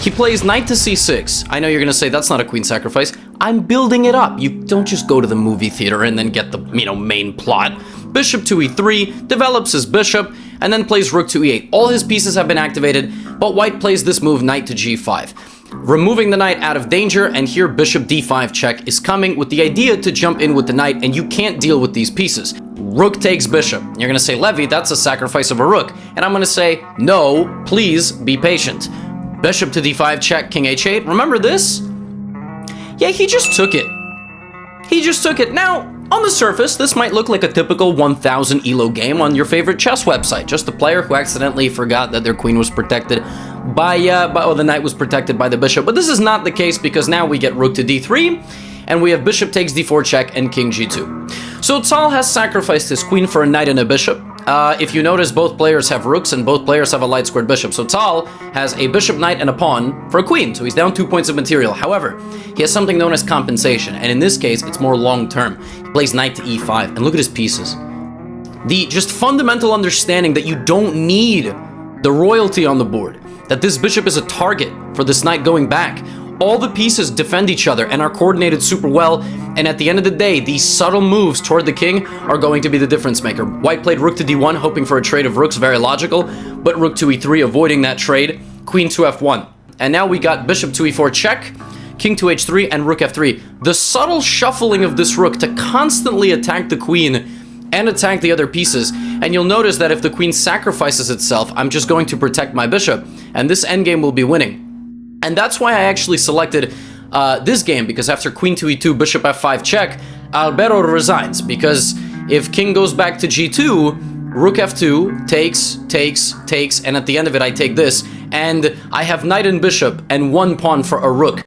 He plays knight to c6. I know you're gonna say that's not a queen sacrifice. I'm building it up. You don't just go to the movie theater and then get the, main plot. Bishop to e3, develops his bishop, and then plays rook to e8. All his pieces have been activated, but white plays this move, knight to g5. Removing the knight out of danger, and here bishop d5 check is coming with the idea to jump in with the knight, and you can't deal with these pieces. Rook takes bishop. You're gonna say, Levy, that's a sacrifice of a rook. And I'm gonna say, no, please be patient. Bishop to d5 check, king h8. Remember this? Yeah, he just took it. He just took it. Now, on the surface, this might look like a typical 1000 elo game on your favorite chess website. Just a player who accidentally forgot that their queen was protected by the knight was protected by the bishop. But this is not the case, because now we get rook to d3, and we have bishop takes d4 check and king g2. So Tal has sacrificed his queen for a knight and a bishop. If you notice, both players have rooks and both players have a light squared bishop. So Tal has a bishop, knight, and a pawn for a queen. So he's down 2 points of material. However, he has something known as compensation. And in this case, it's more long-term. He plays knight to e5. And look at his pieces. The just fundamental understanding that you don't need the royalty on the board. That this bishop is a target for this knight going back. All the pieces defend each other and are coordinated super well, and at the end of the day, these subtle moves toward the king are going to be the difference maker. White played rook to d1, hoping for a trade of rooks, very logical, but rook to e3, avoiding that trade, queen to f1. And now we got bishop to e4 check, king to h3, and rook f3. The subtle shuffling of this rook to constantly attack the queen and attack the other pieces, and you'll notice that if the queen sacrifices itself, I'm just going to protect my bishop, and this endgame will be winning. And that's why I actually selected this game, because after queen to e2, bishop f5 check, Albero resigns, because if king goes back to g2, rook f2 takes, and at the end of it I take this, and I have knight and bishop and one pawn for a rook.